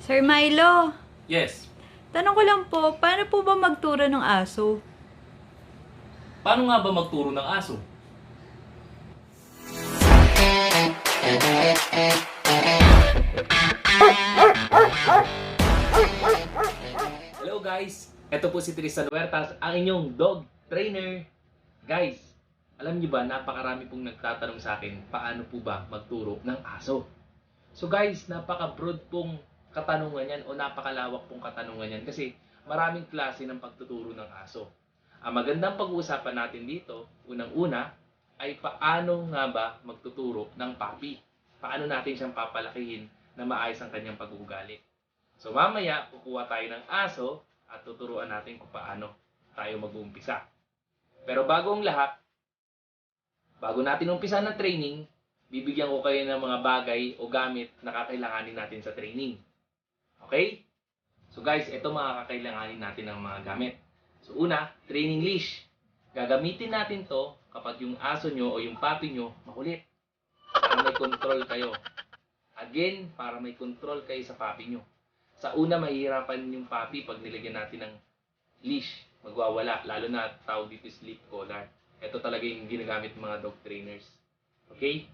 Sir Milo, Yes. tanong ko lang po, paano po ba magturo ng aso? Paano nga ba magturo ng aso? Hello guys! Ito po si Tristan Huertas, ang inyong dog trainer. Guys, alam niyo ba, napakarami pong nagtatanong sa akin, paano po ba magturo ng aso? So guys, napaka-broad pong katanungan yan o napakalawak pong katanungan yan kasi maraming klase ng pagtuturo ng aso. Ang magandang pag-uusapan natin dito, unang-una, ay paano nga ba magtuturo ng puppy. Paano natin siyang papalakihin na maayos ang kanyang pag-uugali. So mamaya, kukuha tayo ng aso at tuturuan natin kung paano tayo mag-uumpisa. Pero bago ang lahat, bago natin umpisa ng training, bibigyan ko kayo ng mga bagay o gamit na kakailanganin natin sa training. Okay? So guys, ito mga kakailanganin natin ng mga gamit. So una, training leash. Gagamitin natin to kapag yung aso nyo o yung puppy nyo makulit. Para may control kayo. Again, para may control kayo sa puppy nyo. Sa una, mahihirapan yung puppy pag nilagyan natin ng leash. Magwawala, lalo na tawag dito sleep collar. Ito talaga yung ginagamit ng mga dog trainers. Okay?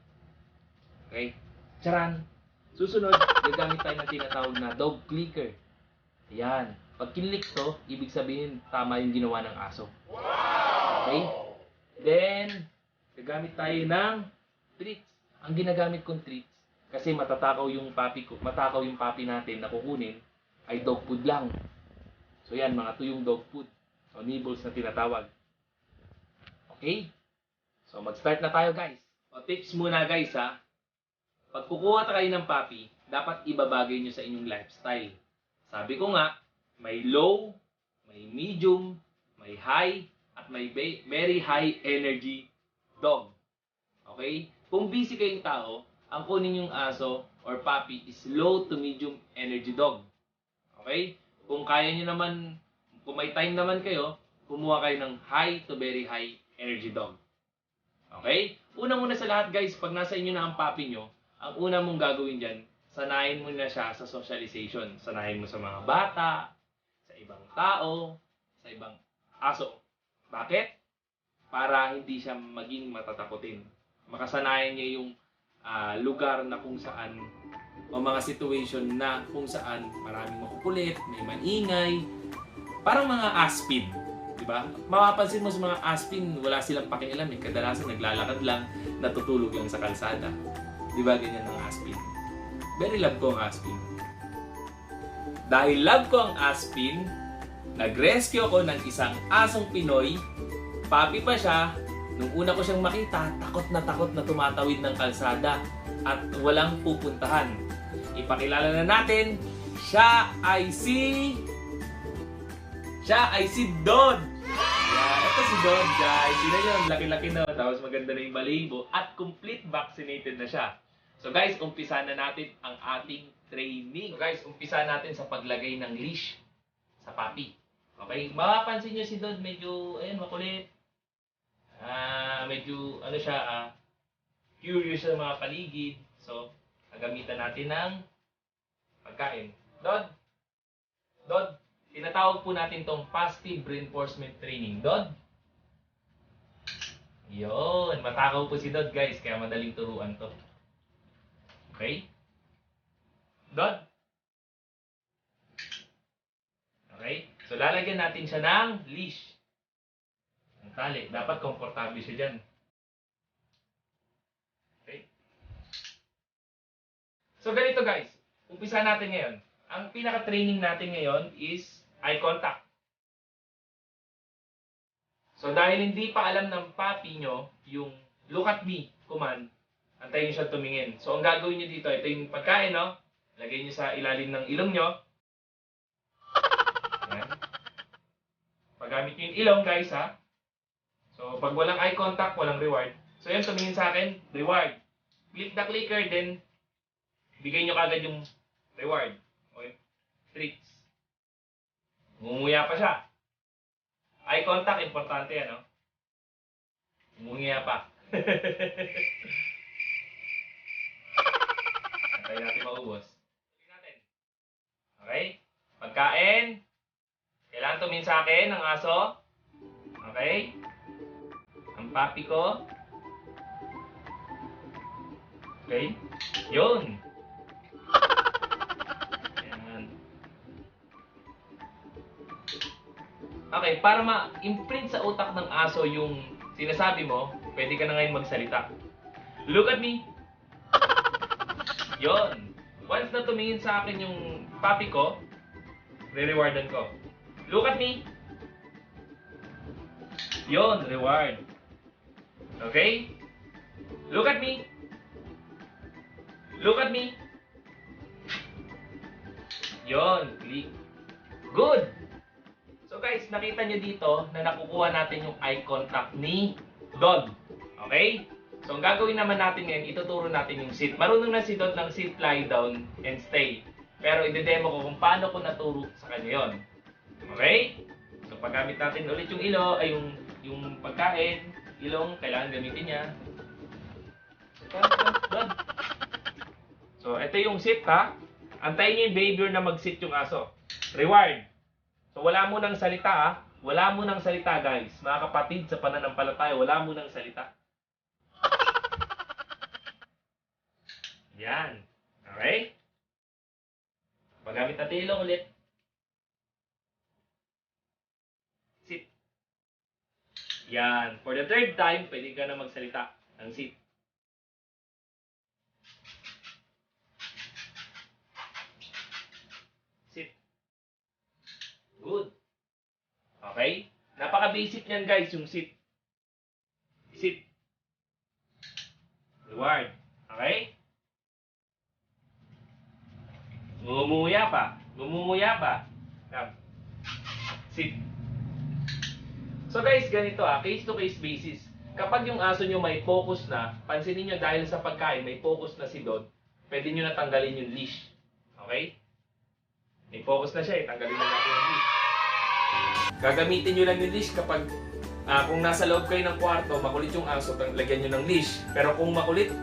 Okay? Charan! Susunod, gagamit tayo ng tinatawag na dog clicker. Ayan. Pag kinlik to, ibig sabihin tama yung ginawa ng aso. Okay? Then, gagamit tayo ng treats. Ang ginagamit kong treats, kasi matakaw yung puppy natin na kukunin, ay dog food lang. So yan, mga tuyong dog food. So nibbles na tinatawag. Okay? So mag-start na tayo guys. O tips muna guys ha. Pag kukuha kayo ng puppy, dapat ibabagay nyo sa inyong lifestyle. Sabi ko nga, may low, may medium, may high, at may very high energy dog. Okay? Kung busy kayong tao, ang kunin yung aso or puppy is low to medium energy dog. Okay? Kung kaya nyo naman, kung may time naman kayo, kumuha kayo ng high to very high energy dog. Okay? Unang-una sa lahat guys, pag nasa inyo na ang puppy nyo, ang una mong gagawin dyan, sanayin mo na siya sa socialization. Sanayin mo sa mga bata, sa ibang tao, sa ibang aso. Bakit? Para hindi siya maging matatakotin. Makasanayan niya yung lugar na kung saan o mga situation na kung saan maraming makukulit, may maningay, parang mga aspin, di ba? Mapapansin mo sa mga aspin, wala silang pakialam eh. Kadalasan naglalakad lang, natutulog lang sa kalsada. Di ba ganyan ang aspin? Very love ko ang aspin. Dahil love ko ang aspin, nag-rescue ako ng isang asong Pinoy. Papi pa siya. Nung una ko siyang makita, takot na tumatawid ng kalsada at walang pupuntahan. Ipakilala na natin, siya ay si Don. Yeah, ito si Don guys. Sino yun? Laki-laki na. Tapos maganda na yung balibo at complete vaccinated na siya. So guys, umpisa na natin ang ating training. So guys, umpisa natin sa paglagay ng leash sa puppy. Okay? Mapapansin nyo si Don, medyo, ayun, makulit. Medyo ano siya, curious sa mga paligid. So, gagamitan natin ng pagkain. Dod, tinatawag po natin tong positive reinforcement training. Dod? Yun, matakaw po si Dod guys, kaya madaling turuan to. Okay? Dod? Okay? So, lalagyan natin siya ng leash. Ang tali. Dapat komportable siya dyan. Okay? So, ganito guys. Umpisa natin ngayon. Ang pinaka-training natin ngayon is eye contact. So, dahil hindi pa alam ng puppy nyo yung look at me command, antayin nyo siya tumingin. So, ang gagawin nyo dito, ito yung pagkain, no? Lagay nyo sa ilalim ng ilong nyo. Ayan. Paggamit nyo yung ilong, guys, ha? So, pag walang eye contact, walang reward. So, yan, tumingin sa akin, reward. Click the clicker, then bigay nyo kagad yung reward. O yung treats. Ngumunguya pa siya. Eye contact, importante yan, no? Ngumunguya pa. Antay natin maubos. Tingnan natin. Yan, tumingin sa akin ang aso. Okay? Ang papi ko. Okay? Yun. Yan. Okay, para ma-imprint sa utak ng aso yung sinasabi mo, pwede ka na ngayon magsalita. Look at me. Yon. Once na tumingin sa akin yung papi ko, re-rewardan ko. Look at me. Yon, reward. Okay? Look at me. Look at me. Yon, click. Good. So guys, nakita nyo dito na nakukuha natin yung eye contact ni Dog. Okay? So, ang gagawin naman natin ngayon, ituturo natin yung sit. Marunong na si Dog ng sit, lie down, and stay. Pero ide-demo ko kung paano ko naturo sa kanya yon. Okay? So, paggamit natin ulit yung ilo, ay yung pagkain, ilong, kailangan gamitin niya. Dog. So, ito yung sit, ha? Antayin niyo yung behavior na mag-sit yung aso. Reward. So, wala mo nang salita, ha? Wala mo nang salita, guys. Mga kapatid, sa pananampalataya, wala mo nang salita. Yan. Okay? Paggamit natin ilong ulit. Sit. Yan. For the third time, pwede ka na magsalita ng sit. Sit. Good. Okay? Napaka-basic niyan, guys, yung sit. Sit. Reward. Okay? Ngumuya pa. Ngumuya pa. Sit. So guys, ganito case to case basis. Kapag yung aso nyo may focus na, pansinin nyo dahil sa pagkain, may focus na si Dog, pwede nyo na tanggalin yung leash. Okay? May focus na siya tanggalin na natin yung leash. Gagamitin nyo lang yung leash kapag kung nasa loob kayo ng kwarto, makulit yung aso, lagyan nyo ng leash. Pero kung makulit,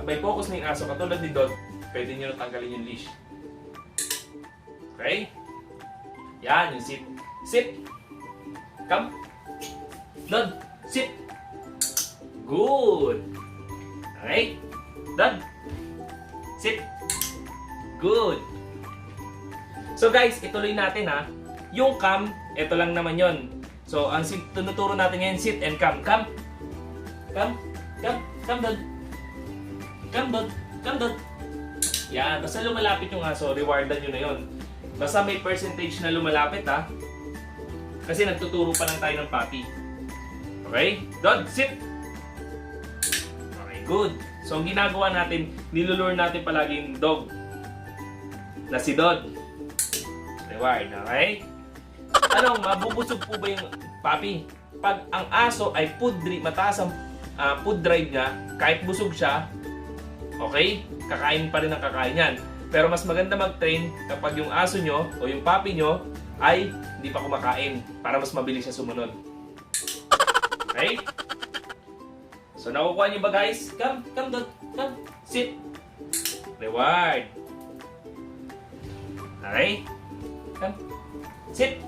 may focus na yung aso, katulad ni Dog, pwede nyo na tanggalin yung leash. Okay? Yan, yung sit. Sit. Come. Dog. Sit. Good. Okay? Dog. Sit. Good. So guys, ituloy natin Yung come, ito lang naman yon. So, ang tinuturo natin ngayon, sit and come. Come. Come. Come. Come, Dog. Come, Dog. Come, Dog. Yan. Basta lumalapit yung aso, rewardan nyo na yon. Basta may percentage na lumalapit kasi nagtuturo pa lang tayo ng papi. Okay? Dog, sit! Okay, good. So, ang ginagawa natin, nilulure natin palagi yung dog na si Dog. Reward, okay? Mabubusog po ba yung papi? Pag ang aso ay mataas ang food drive niya, kahit busog siya, okay? Kakain pa rin ang kakain yan. Pero mas maganda mag-train kapag yung aso nyo o yung papi nyo ay hindi pa kumakain para mas mabilis siya sumunod. Okay? So, nakukuha nyo ba guys? Come, Dog. Come, sit. Reward. Okay? Come, sit.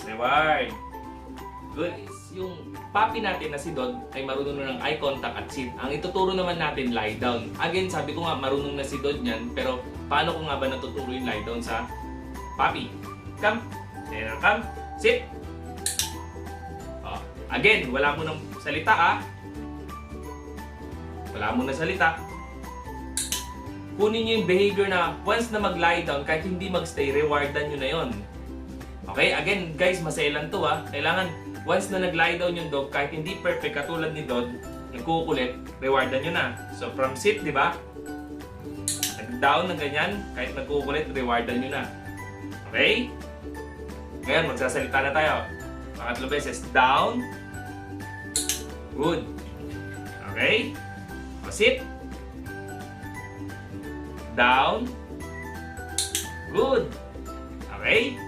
Reward. Good. Yung papi natin na si Dog ay marunong na ng eye contact at sit. Ang ituturo naman natin, lie down. Again, sabi ko nga, marunong na si Dog niyan, pero paano ko nga ba natuturo yung lie down sa papi? Come. Come. Sit. Again, wala mo ng salita Wala mo ng salita. Kunin nyo yung behavior na once na mag-lie down, kahit hindi mag-stay, rewardan nyo na yon. Okay? Again, guys, maselan to Kailangan, once na nag-lie down yung dog, kahit hindi perfect, katulad ni Dog, nagkukulit, rewardan nyo na. So, from sit, di ba? Nag-down ng ganyan, kahit nagkukulit, rewardan nyo na. Okay? Ngayon, magsasalita na tayo. Pangatlo beses, down. Good. Okay? Sit. Down. Good. Okay?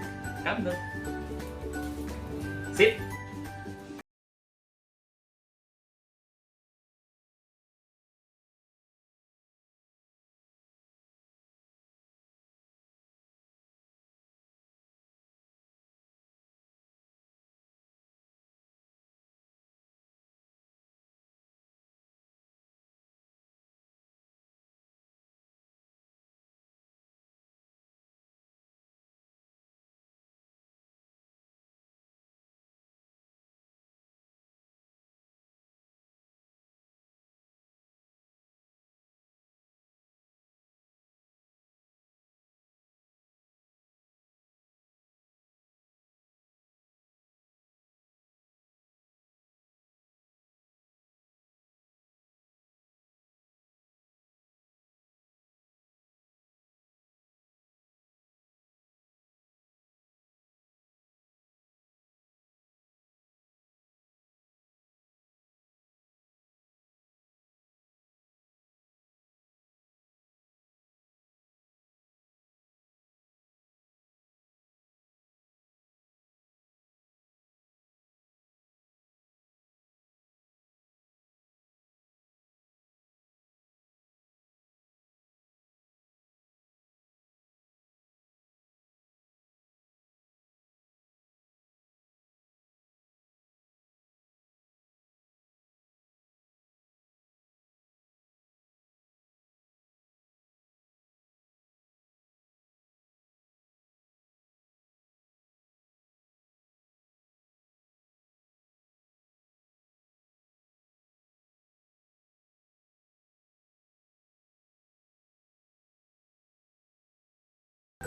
Come down. Sit.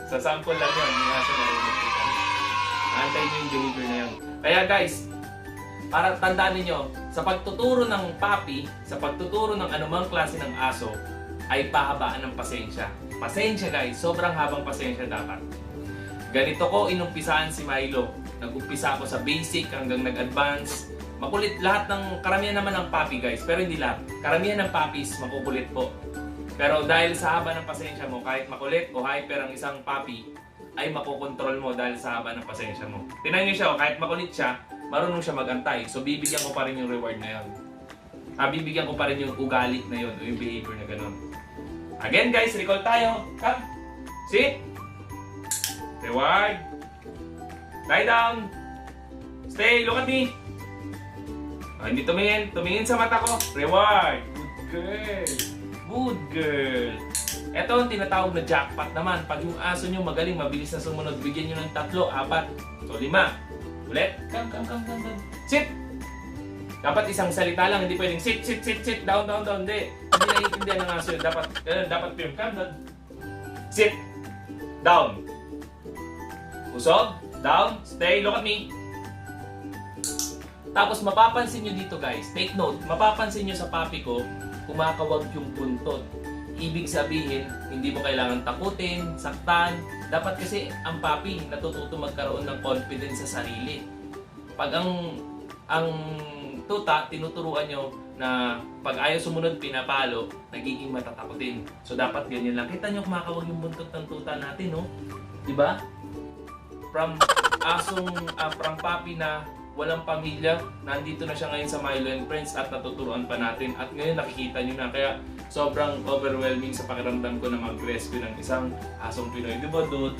Sa sample lang yun, yung aso marunong po yan. Antay nyo yung behavior na yun. Kaya guys, para tandaan ninyo, sa pagtuturo ng puppy, sa pagtuturo ng anumang klase ng aso, ay pahabaan ng pasensya. Pasensya guys, sobrang habang pasensya dapat. Ganito ko inumpisaan si Milo. Nag-umpisa ako sa basic hanggang nag-advance. Makulit lahat ng, karamihan naman ng puppy guys, pero hindi lahat. Karamihan ng puppies, makukulit po. Pero dahil sa haba ng pasensya mo, kahit makulit o hyper ang isang puppy, ay makokontrol mo dahil sa haba ng pasensya mo. Tingnan niyo siya, kahit makulit siya, marunong siya magantay. So bibigyan ko pa rin yung reward na yun. Bibigyan ko pa rin yung ugali na yun, o yung behavior na ganun. Again guys, recall tayo. Come. Sit. Reward. Lie down. Stay. Look at me. Hindi tumingin. Tumingin sa mata ko. Reward. Good girl. Good girl. Ito ang tinatawag na jackpot naman. Pag yung aso nyo magaling, mabilis na sumunod, bigyan nyo ng 3, 4, so 5. Ulit. Come. Sit. Dapat isang salita lang, hindi pwedeng sit. Down. Hindi. Hindi naiintindihan ng aso yun. Dapat firm. Come down. Sit. Down. Usog. Down. Stay. Look at me. Tapos mapapansin nyo dito guys, take note, mapapansin nyo sa puppy ko, kumakawag yung buntot. Ibig sabihin, hindi mo kailangan takutin, saktan. Dapat kasi ang puppy natututo magkaroon ng confidence sa sarili. Pag ang tuta, tinuturuan nyo na pag ayaw sumunod, pinapalo, nagiging matatakutin. So dapat ganyan lang. Kita nyo kumakawag yung buntot ng tuta natin, no? Diba? From puppy na walang pamilya, nandito na siya ngayon sa Milo and Friends at natuturuan pa natin. At ngayon nakikita nyo na, kaya sobrang overwhelming sa pakiramdam ko na mag-rescue ng isang asong Pinoy. Diba, Dut?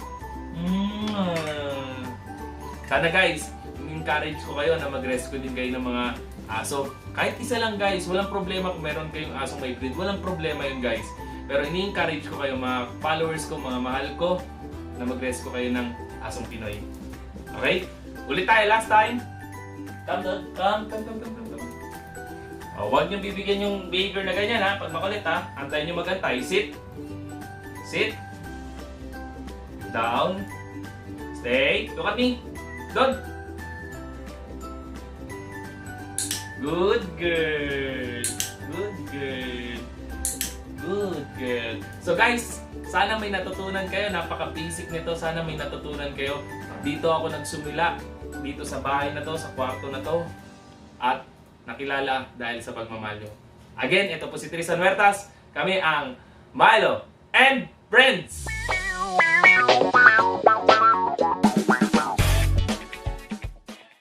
Sana guys, encourage ko kayo na mag-rescue din kayo ng mga aso. Kahit isa lang guys, walang problema kung meron kayong asong may breed. Walang problema yun guys. Pero ini-encourage ko kayo, mga followers ko, mga mahal ko, na mag-rescue kayo ng asong Pinoy. Okay? Ulit tayo, last time. Come. Huwag nyo bibigyan yung behavior na ganyan ha. Pag makulit ha, antayin nyo magantay. Sit. Down. Stay. Look at me. Good. Good girl. So guys, sana may natutunan kayo. Napaka-basic nito. Sana may natutunan kayo. Dito ako nagsumila. Dito sa bahay na to, sa kwarto na to. At nakilala dahil sa pagmamahal nyo. Again, ito po si Tristan Huertas. Kami ang Milo and Friends!